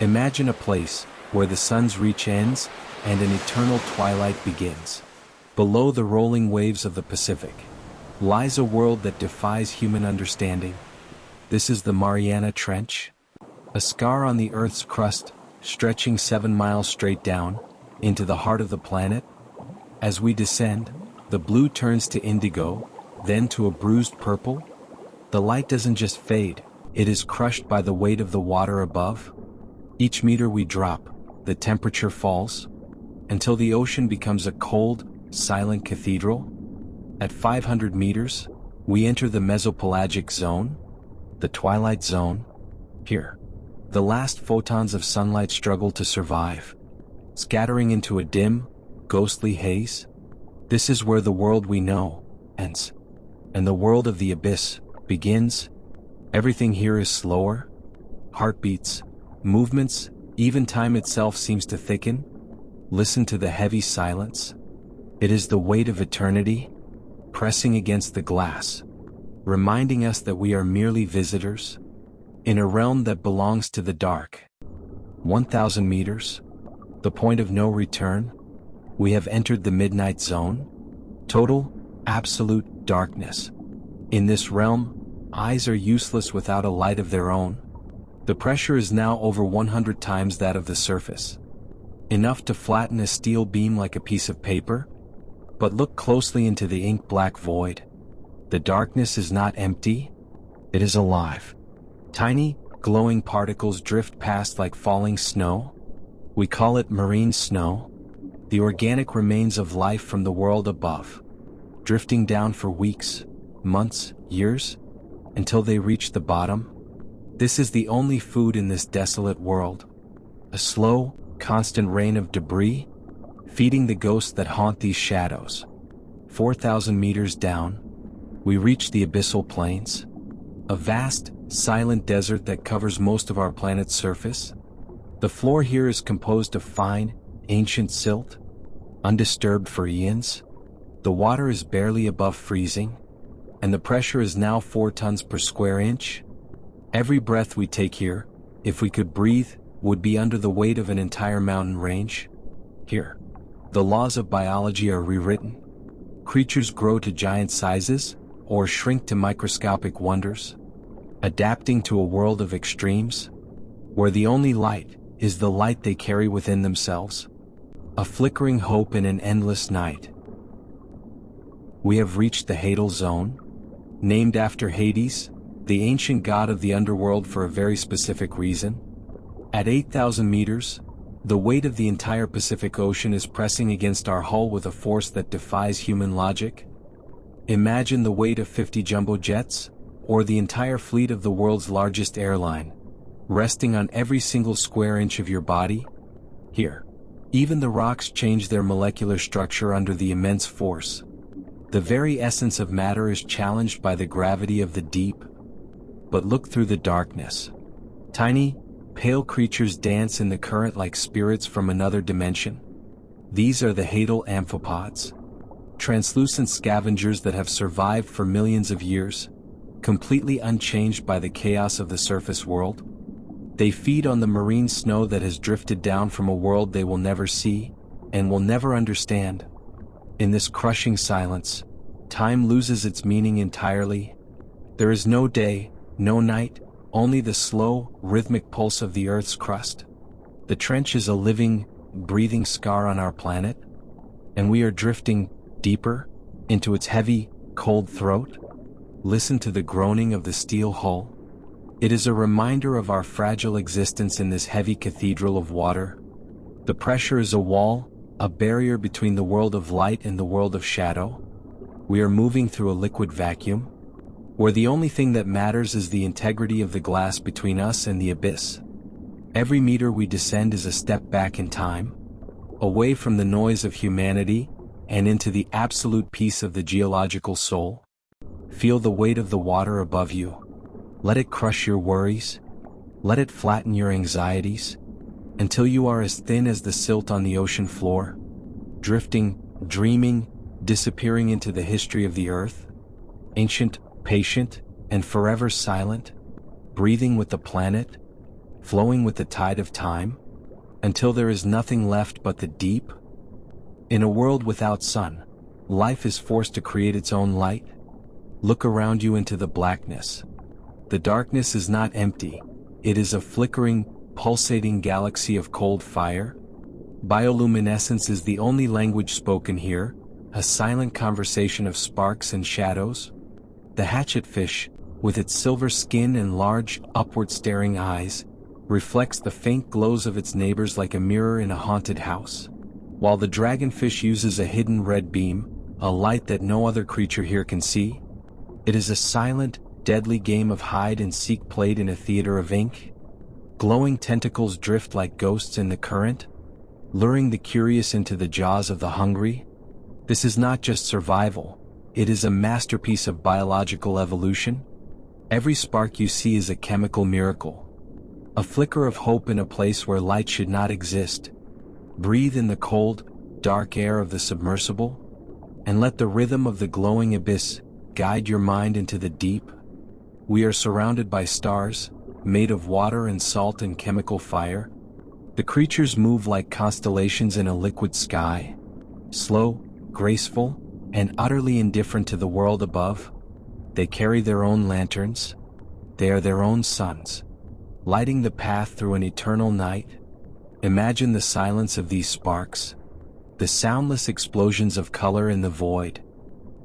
Imagine a place where the sun's reach ends and an eternal twilight begins. Below the rolling waves of the Pacific lies a world that defies human understanding. This is the Mariana Trench, a scar on the Earth's crust, stretching 7 miles straight down into the heart of the planet. As we descend, the blue turns to indigo, then to a bruised purple. The light doesn't just fade, it is crushed by the weight of the water above. Each meter we drop, the temperature falls, until the ocean becomes a cold, silent cathedral. At 500 meters, we enter the mesopelagic zone, the twilight zone. Here, the last photons of sunlight struggle to survive, scattering into a dim, ghostly haze. This is where the world we know ends, and the world of the abyss begins. Everything here is slower. Heartbeats, movements, even time itself seems to thicken. Listen to the heavy silence. It is the weight of eternity, pressing against the glass, reminding us that we are merely visitors in a realm that belongs to the dark. 1,000 meters, the point of no return. We have entered the midnight zone. Total, absolute darkness. In this realm, eyes are useless without a light of their own. The pressure is now over 100 times that of the surface, enough to flatten a steel beam like a piece of paper. But look closely into the ink-black void. The darkness is not empty, it is alive. Tiny, glowing particles drift past like falling snow. We call it marine snow, the organic remains of life from the world above, drifting down for weeks, months, years, until they reach the bottom. This is the only food in this desolate world. A slow, constant rain of debris, feeding the ghosts that haunt these shadows. 4,000 meters down, we reach the abyssal plains, a vast, silent desert that covers most of our planet's surface. The floor here is composed of fine, ancient silt, undisturbed for eons. The water is barely above freezing, and the pressure is now 4 tons per square inch. Every breath we take here, if we could breathe, would be under the weight of an entire mountain range. Here, the laws of biology are rewritten. Creatures grow to giant sizes, or shrink to microscopic wonders, adapting to a world of extremes, where the only light is the light they carry within themselves, a flickering hope in an endless night. We have reached the hadal zone, named after Hades, the ancient god of the underworld for a very specific reason. At 8,000 meters, the weight of the entire Pacific Ocean is pressing against our hull with a force that defies human logic. Imagine the weight of 50 jumbo jets, or the entire fleet of the world's largest airline, resting on every single square inch of your body. Here, even the rocks change their molecular structure under the immense force. The very essence of matter is challenged by the gravity of the deep. But look through the darkness. Tiny, pale creatures dance in the current like spirits from another dimension. These are the hadal amphipods, translucent scavengers that have survived for millions of years, completely unchanged by the chaos of the surface world. They feed on the marine snow that has drifted down from a world they will never see, and will never understand. In this crushing silence, time loses its meaning entirely. There is no day, no night, only the slow, rhythmic pulse of the Earth's crust. The trench is a living, breathing scar on our planet, and we are drifting deeper into its heavy, cold throat. Listen to the groaning of the steel hull. It is a reminder of our fragile existence in this heavy cathedral of water. The pressure is a wall, a barrier between the world of light and the world of shadow. We are moving through a liquid vacuum, where the only thing that matters is the integrity of the glass between us and the abyss. Every meter we descend is a step back in time, away from the noise of humanity and into the absolute peace of the geological soul. Feel the weight of the water above you. Let it crush your worries. Let it flatten your anxieties, until you are as thin as the silt on the ocean floor, drifting, dreaming, disappearing into the history of the earth. Ancient, patient, and forever silent, breathing with the planet. flowing with the tide of time, until there is nothing left but the deep. In a world without sun, life is forced to create its own light. Look around you into the blackness. The darkness is not empty, it is a flickering, pulsating galaxy of cold fire. Bioluminescence is the only language spoken here, a silent conversation of sparks and shadows. The hatchetfish, with its silver skin and large, upward-staring eyes, reflects the faint glows of its neighbors like a mirror in a haunted house. While the dragonfish uses a hidden red beam, a light that no other creature here can see. It is a silent, deadly game of hide-and-seek played in a theater of ink. Glowing tentacles drift like ghosts in the current, luring the curious into the jaws of the hungry. This is not just survival, it is a masterpiece of biological evolution. Every spark you see is a chemical miracle. A flicker of hope in a place where light should not exist. Breathe in the cold, dark air of the submersible, and let the rhythm of the glowing abyss guide your mind into the deep. We are surrounded by stars, made of water and salt and chemical fire. The creatures move like constellations in a liquid sky, slow, graceful, and utterly indifferent to the world above. They carry their own lanterns. They are their own suns, lighting the path through an eternal night. Imagine the silence of these sparks, the soundless explosions of color in the void,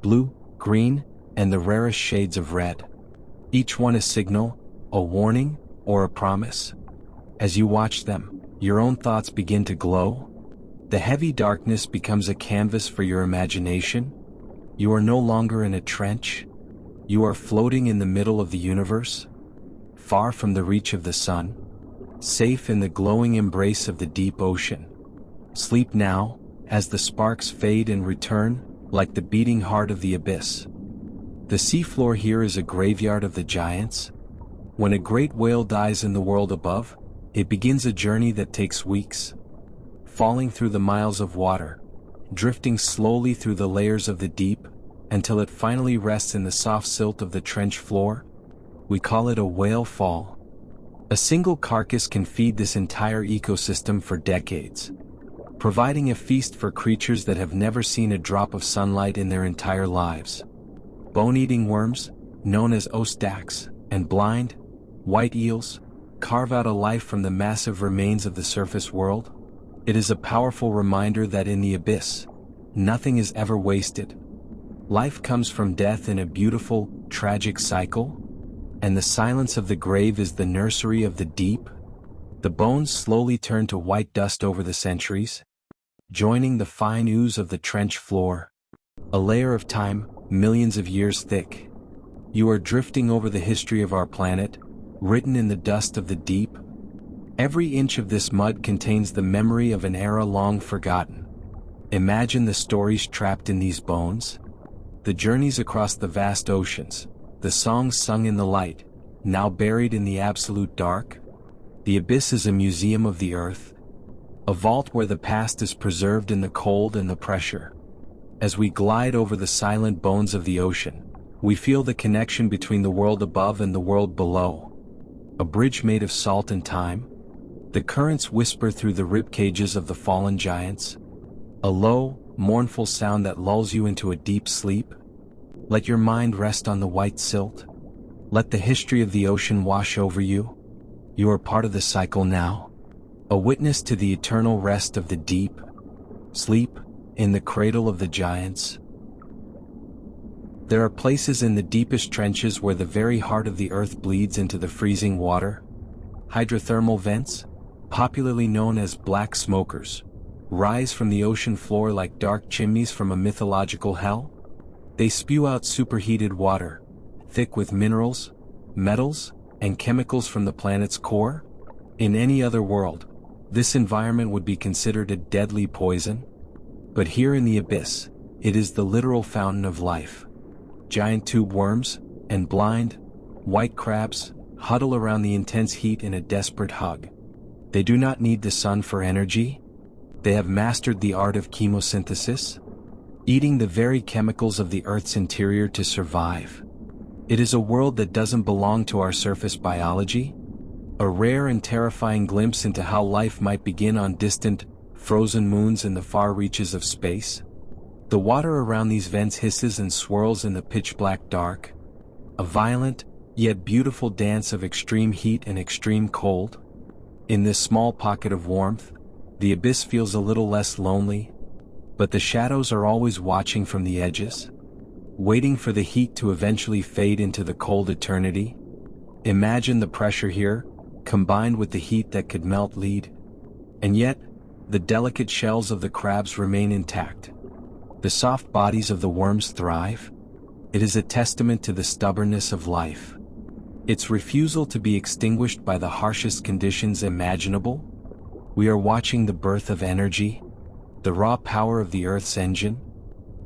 blue, green, and the rarest shades of red. Each one a signal, a warning, or a promise. As you watch them, your own thoughts begin to glow. The heavy darkness becomes a canvas for your imagination. You are no longer in a trench. You are floating in the middle of the universe, far from the reach of the sun, safe in the glowing embrace of the deep ocean. Sleep now, as the sparks fade and return, like the beating heart of the abyss. The seafloor here is a graveyard of the giants. When a great whale dies in the world above, it begins a journey that takes weeks. Falling through the miles of water, drifting slowly through the layers of the deep, until it finally rests in the soft silt of the trench floor. We call it a whale fall. A single carcass can feed this entire ecosystem for decades, providing a feast for creatures that have never seen a drop of sunlight in their entire lives. Bone-eating worms, known as ostacs, and blind, white eels, carve out a life from the massive remains of the surface world. It is a powerful reminder that in the abyss, nothing is ever wasted. Life comes from death in a beautiful, tragic cycle, and the silence of the grave is the nursery of the deep. The bones slowly turn to white dust over the centuries, joining the fine ooze of the trench floor, a layer of time, millions of years thick. You are drifting over the history of our planet, written in the dust of the deep. Every inch of this mud contains the memory of an era long forgotten. Imagine the stories trapped in these bones, the journeys across the vast oceans, the songs sung in the light, now buried in the absolute dark. The abyss is a museum of the earth, a vault where the past is preserved in the cold and the pressure. As we glide over the silent bones of the ocean, we feel the connection between the world above and the world below. A bridge made of salt and time. The currents whisper through the rib cages of the fallen giants, a low, mournful sound that lulls you into a deep sleep. Let your mind rest on the white silt. Let the history of the ocean wash over you. You are part of the cycle now, a witness to the eternal rest of the deep. Sleep in the cradle of the giants. There are places in the deepest trenches where the very heart of the earth bleeds into the freezing water. Hydrothermal vents, popularly known as black smokers, rise from the ocean floor like dark chimneys from a mythological hell. They spew out superheated water, thick with minerals, metals, and chemicals from the planet's core. In any other world, this environment would be considered a deadly poison. But here in the abyss, it is the literal fountain of life. Giant tube worms and blind, white crabs huddle around the intense heat in a desperate hug. They do not need the sun for energy. They have mastered the art of chemosynthesis, eating the very chemicals of the Earth's interior to survive. It is a world that doesn't belong to our surface biology, a rare and terrifying glimpse into how life might begin on distant, frozen moons in the far reaches of space. The water around these vents hisses and swirls in the pitch-black dark, a violent, yet beautiful dance of extreme heat and extreme cold. In this small pocket of warmth, the abyss feels a little less lonely, but the shadows are always watching from the edges, waiting for the heat to eventually fade into the cold eternity. Imagine the pressure here, combined with the heat that could melt lead. And yet, the delicate shells of the crabs remain intact. The soft bodies of the worms thrive. It is a testament to the stubbornness of life. Its refusal to be extinguished by the harshest conditions imaginable. We are watching the birth of energy, the raw power of the Earth's engine.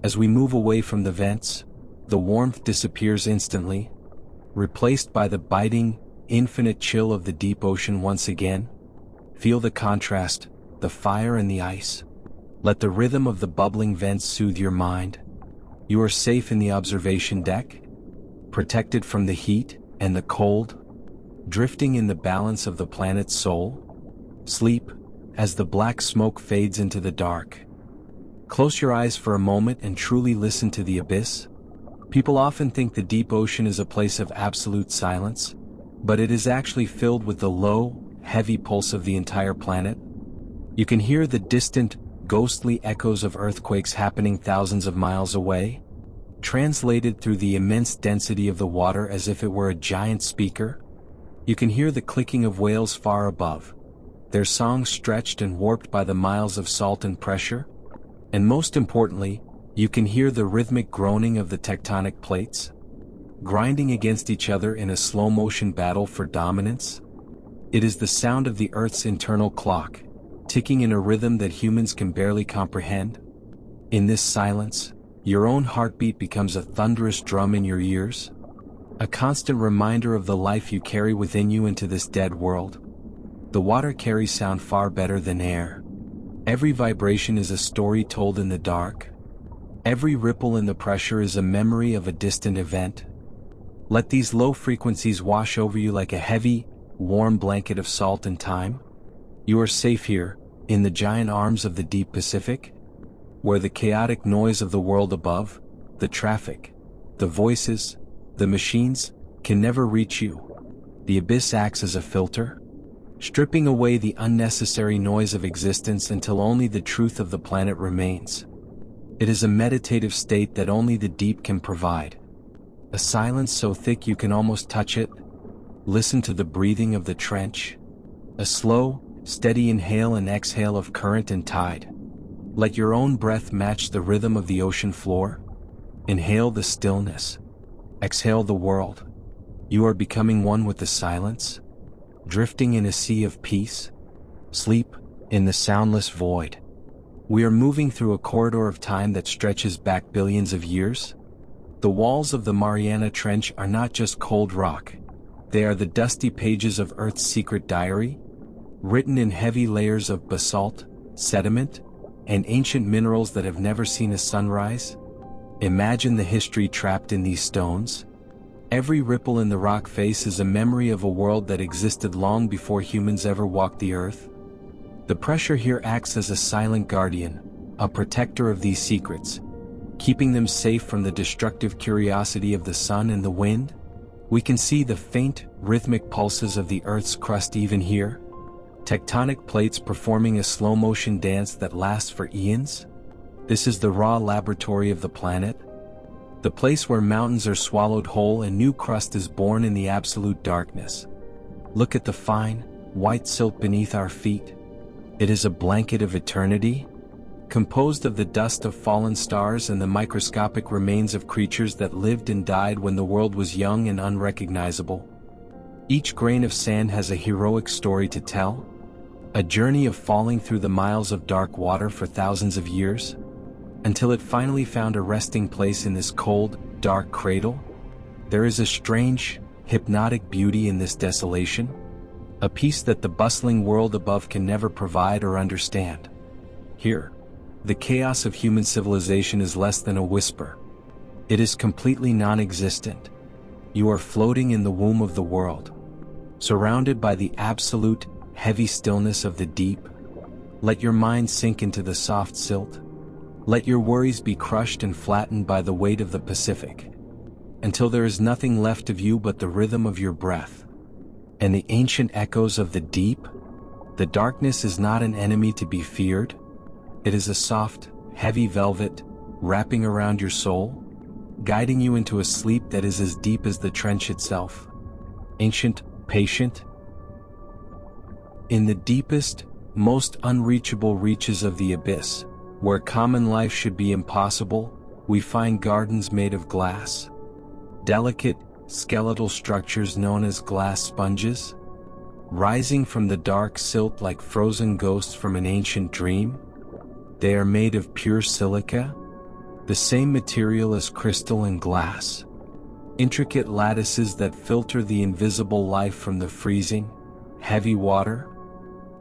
As we move away from the vents, the warmth disappears instantly, replaced by the biting, infinite chill of the deep ocean once again. Feel the contrast, the fire and the ice. Let the rhythm of the bubbling vents soothe your mind. You are safe in the observation deck, protected from the heat and the cold, drifting in the balance of the planet's soul. Sleep, as the black smoke fades into the dark. Close your eyes for a moment and truly listen to the abyss. People often think the deep ocean is a place of absolute silence, but it is actually filled with the low, heavy pulse of the entire planet. You can hear the distant, ghostly echoes of earthquakes happening thousands of miles away, translated through the immense density of the water as if it were a giant speaker. You can hear the clicking of whales far above, their songs stretched and warped by the miles of salt and pressure. And most importantly, you can hear the rhythmic groaning of the tectonic plates, grinding against each other in a slow-motion battle for dominance. It is the sound of the Earth's internal clock, ticking in a rhythm that humans can barely comprehend. In this silence, your own heartbeat becomes a thunderous drum in your ears, a constant reminder of the life you carry within you into this dead world. The water carries sound far better than air. Every vibration is a story told in the dark. Every ripple in the pressure is a memory of a distant event. Let these low frequencies wash over you like a heavy, warm blanket of salt and time. You are safe here, in the giant arms of the deep Pacific, where the chaotic noise of the world above, the traffic, the voices, the machines, can never reach you. The abyss acts as a filter, stripping away the unnecessary noise of existence until only the truth of the planet remains. It is a meditative state that only the deep can provide. A silence so thick you can almost touch it. Listen to the breathing of the trench. A slow, steady inhale and exhale of current and tide. Let your own breath match the rhythm of the ocean floor. Inhale the stillness. Exhale the world. You are becoming one with the silence, drifting in a sea of peace. Sleep in the soundless void. We are moving through a corridor of time that stretches back billions of years. The walls of the Mariana Trench are not just cold rock. They are the dusty pages of Earth's secret diary, written in heavy layers of basalt, sediment, and ancient minerals that have never seen a sunrise. Imagine the history trapped in these stones. Every ripple in the rock face is a memory of a world that existed long before humans ever walked the earth. The pressure here acts as a silent guardian, a protector of these secrets, keeping them safe from the destructive curiosity of the sun and the wind. We can see the faint, rhythmic pulses of the Earth's crust even here, tectonic plates performing a slow-motion dance that lasts for eons. This is the raw laboratory of the planet, the place where mountains are swallowed whole and new crust is born in the absolute darkness. Look at the fine, white silt beneath our feet. It is a blanket of eternity, composed of the dust of fallen stars and the microscopic remains of creatures that lived and died when the world was young and unrecognizable. Each grain of sand has a heroic story to tell, a journey of falling through the miles of dark water for thousands of years, until it finally found a resting place in this cold, dark cradle. There is a strange, hypnotic beauty in this desolation, a peace that the bustling world above can never provide or understand. Here, the chaos of human civilization is less than a whisper. It is completely non-existent. You are floating in the womb of the world, Surrounded by the absolute, heavy stillness of the deep, let your mind sink into the soft silt. Let your worries be crushed and flattened by the weight of the Pacific, until there is nothing left of you but the rhythm of your breath and the ancient echoes of the deep. The darkness is not an enemy to be feared. It is a soft, heavy velvet wrapping around your soul, guiding you into a sleep that is as deep as the trench itself. Ancient, patient. In the deepest, most unreachable reaches of the abyss, where common life should be impossible, we find gardens made of glass. Delicate, skeletal structures known as glass sponges, rising from the dark silt like frozen ghosts from an ancient dream. They are made of pure silica, the same material as crystal and glass. Intricate lattices that filter the invisible life from the freezing, heavy water.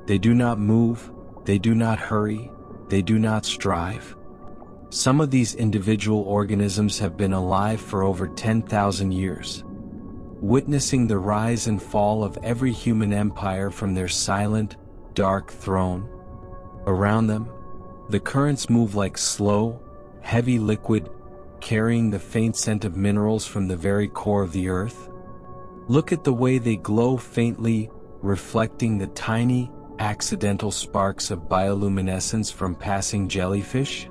They do not move, they do not hurry, they do not strive. Some of these individual organisms have been alive for over 10,000 years, witnessing the rise and fall of every human empire from their silent, dark throne. Around them, the currents move like slow, heavy liquid, carrying the faint scent of minerals from the very core of the earth. Look at the way they glow faintly, reflecting the tiny, accidental sparks of bioluminescence from passing jellyfish.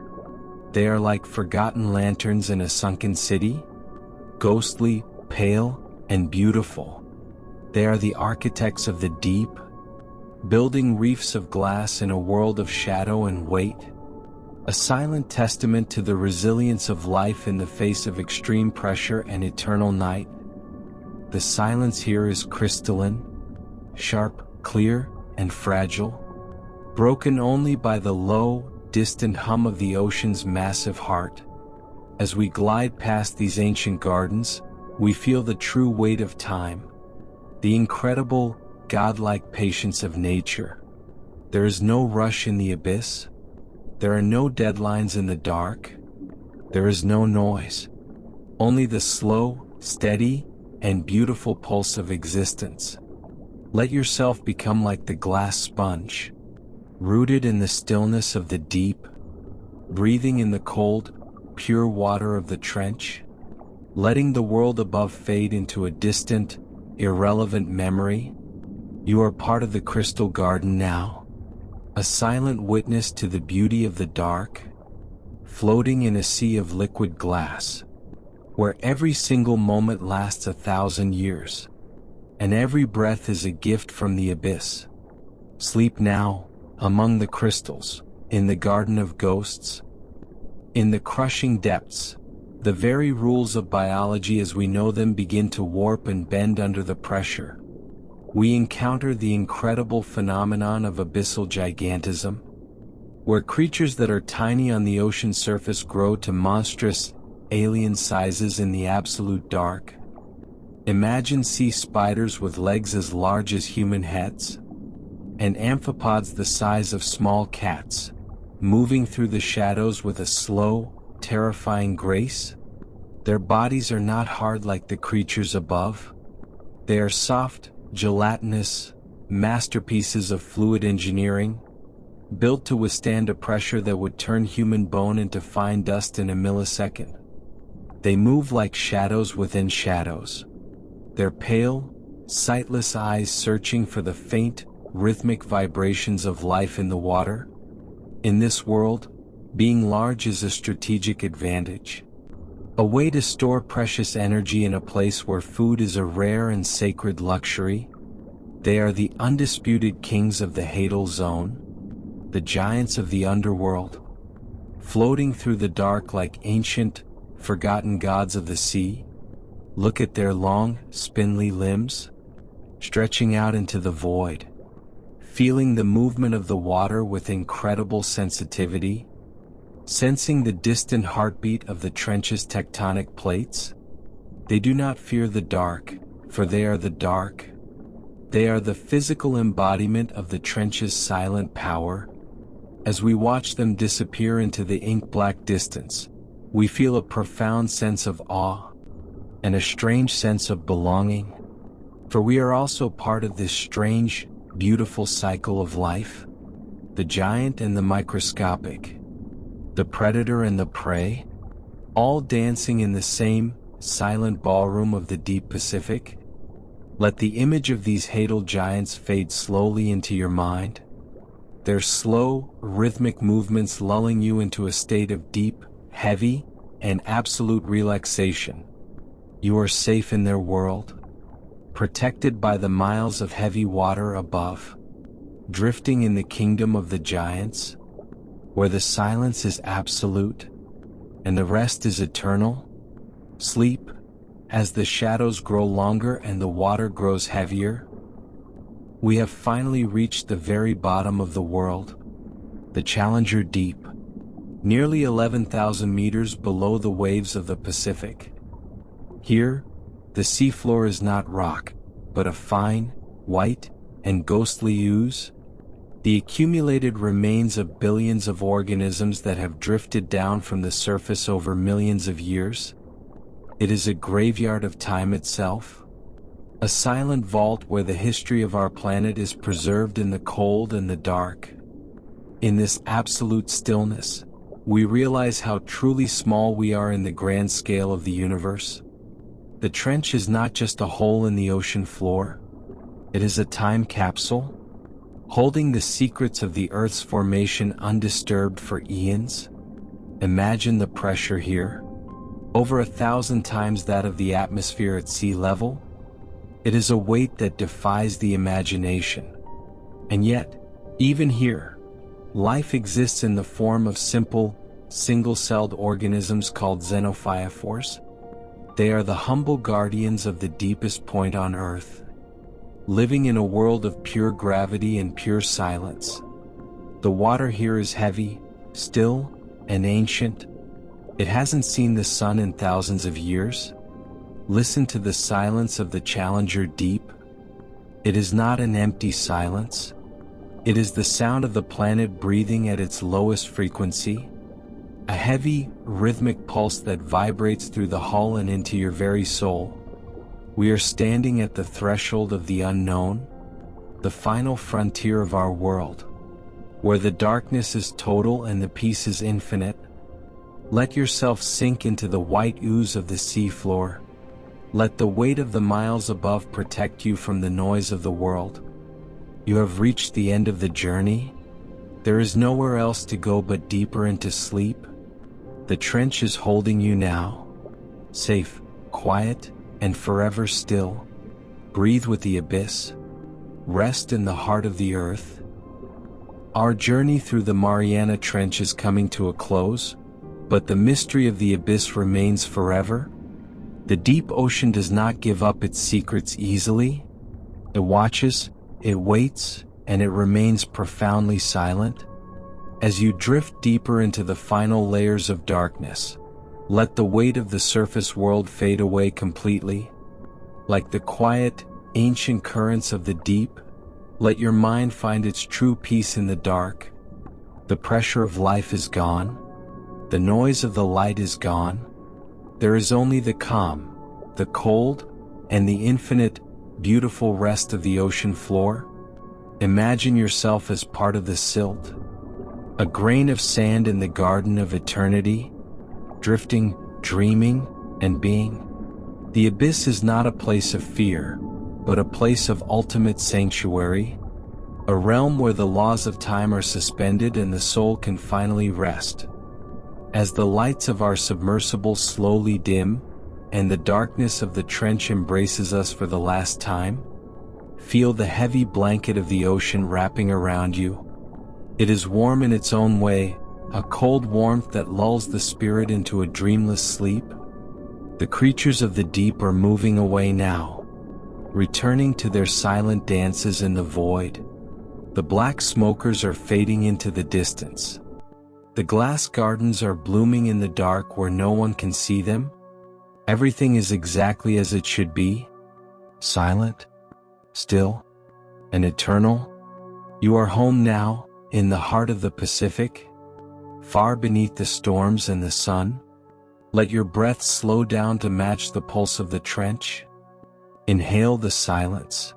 They are like forgotten lanterns in a sunken city, ghostly, pale, and beautiful. They are the architects of the deep, building reefs of glass in a world of shadow and weight, a silent testament to the resilience of life in the face of extreme pressure and eternal night. The silence here is crystalline, sharp, clear, and fragile, broken only by the low, distant hum of the ocean's massive heart. As we glide past these ancient gardens, we feel the true weight of time, the incredible, godlike patience of nature. There is no rush in the abyss. There are no deadlines in the dark. There is no noise. Only the slow, steady, and beautiful pulse of existence. Let yourself become like the glass sponge, rooted in the stillness of the deep, breathing in the cold, pure water of the trench, letting the world above fade into a distant, irrelevant memory. You are part of the crystal garden now, a silent witness to the beauty of the dark, floating in a sea of liquid glass, where every single moment lasts 1,000 years, and every breath is a gift from the abyss. Sleep now, among the crystals, in the garden of ghosts. In the crushing depths, the very rules of biology as we know them begin to warp and bend under the pressure. We encounter the incredible phenomenon of abyssal gigantism, where creatures that are tiny on the ocean surface grow to monstrous, alien sizes in the absolute dark. Imagine sea spiders with legs as large as human heads, and amphipods the size of small cats, moving through the shadows with a slow, terrifying grace. Their bodies are not hard like the creatures above. They are soft, gelatinous, masterpieces of fluid engineering, built to withstand a pressure that would turn human bone into fine dust in a millisecond. They move like shadows within shadows, their pale, sightless eyes searching for the faint, rhythmic vibrations of life in the water. In this world, being large is a strategic advantage, a way to store precious energy in a place where food is a rare and sacred luxury. They are the undisputed kings of the hadal zone, the giants of the underworld, floating through the dark like ancient, forgotten gods of the sea. Look at their long, spindly limbs, stretching out into the void, feeling the movement of the water with incredible sensitivity, sensing the distant heartbeat of the trench's tectonic plates. They do not fear the dark, for they are the dark. They are the physical embodiment of the trench's silent power. As we watch them disappear into the ink-black distance, we feel a profound sense of awe and a strange sense of belonging. For we are also part of this strange, beautiful cycle of life. The giant and the microscopic, the predator and the prey, all dancing in the same silent ballroom of the deep Pacific. Let the image of these hadal giants fade slowly into your mind, their slow, rhythmic movements lulling you into a state of deep, heavy, and absolute relaxation. You are safe in their world, protected by the miles of heavy water above, drifting in the kingdom of the giants, where the silence is absolute, and the rest is eternal. Sleep, as the shadows grow longer and the water grows heavier. We have finally reached the very bottom of the world, the Challenger Deep, nearly 11,000 meters below the waves of the Pacific. Here, the seafloor is not rock, but a fine, white, and ghostly ooze, the accumulated remains of billions of organisms that have drifted down from the surface over millions of years. It is a graveyard of time itself, a silent vault where the history of our planet is preserved in the cold and the dark. In this absolute stillness, we realize how truly small we are in the grand scale of the universe. The trench is not just a hole in the ocean floor. It is a time capsule, holding the secrets of the Earth's formation undisturbed for eons. Imagine the pressure here, over 1,000 times that of the atmosphere at sea level. It is a weight that defies the imagination. And yet, even here, life exists in the form of simple, single-celled organisms called xenophyophores. They are the humble guardians of the deepest point on Earth, living in a world of pure gravity and pure silence. The water here is heavy, still, and ancient. It hasn't seen the sun in thousands of years. Listen to the silence of the Challenger Deep. It is not an empty silence. It is the sound of the planet breathing at its lowest frequency, a heavy, rhythmic pulse that vibrates through the hull and into your very soul. We are standing at the threshold of the unknown, the final frontier of our world, where the darkness is total and the peace is infinite. Let yourself sink into the white ooze of the seafloor. Let the weight of the miles above protect you from the noise of the world. You have reached the end of the journey. There is nowhere else to go but deeper into sleep. The trench is holding you now, safe, quiet, and forever still. Breathe with the abyss. Rest in the heart of the earth. Our journey through the Mariana Trench is coming to a close, but the mystery of the abyss remains forever. The deep ocean does not give up its secrets easily. It watches, it waits, and it remains profoundly silent. As you drift deeper into the final layers of darkness, let the weight of the surface world fade away completely. Like the quiet, ancient currents of the deep, let your mind find its true peace in the dark. The pressure of life is gone. The noise of the light is gone. There is only the calm, the cold, and the infinite, beautiful rest of the ocean floor. Imagine yourself as part of the silt, a grain of sand in the garden of eternity, drifting, dreaming, and being. The abyss is not a place of fear, but a place of ultimate sanctuary, a realm where the laws of time are suspended and the soul can finally rest. As the lights of our submersible slowly dim, and the darkness of the trench embraces us for the last time, feel the heavy blanket of the ocean wrapping around you. It is warm in its own way, a cold warmth that lulls the spirit into a dreamless sleep. The creatures of the deep are moving away now, returning to their silent dances in the void. The black smokers are fading into the distance. The glass gardens are blooming in the dark where no one can see them. Everything is exactly as it should be, silent, still, and eternal. You are home now, in the heart of the Pacific, far beneath the storms and the sun. Let your breath slow down to match the pulse of the trench. Inhale the silence.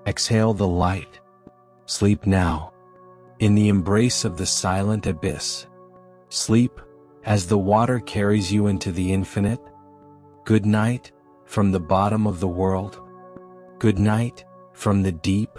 Exhale the light. Sleep now, in the embrace of the silent abyss. Sleep, as the water carries you into the infinite. Good night, from the bottom of the world. Good night, from the deep,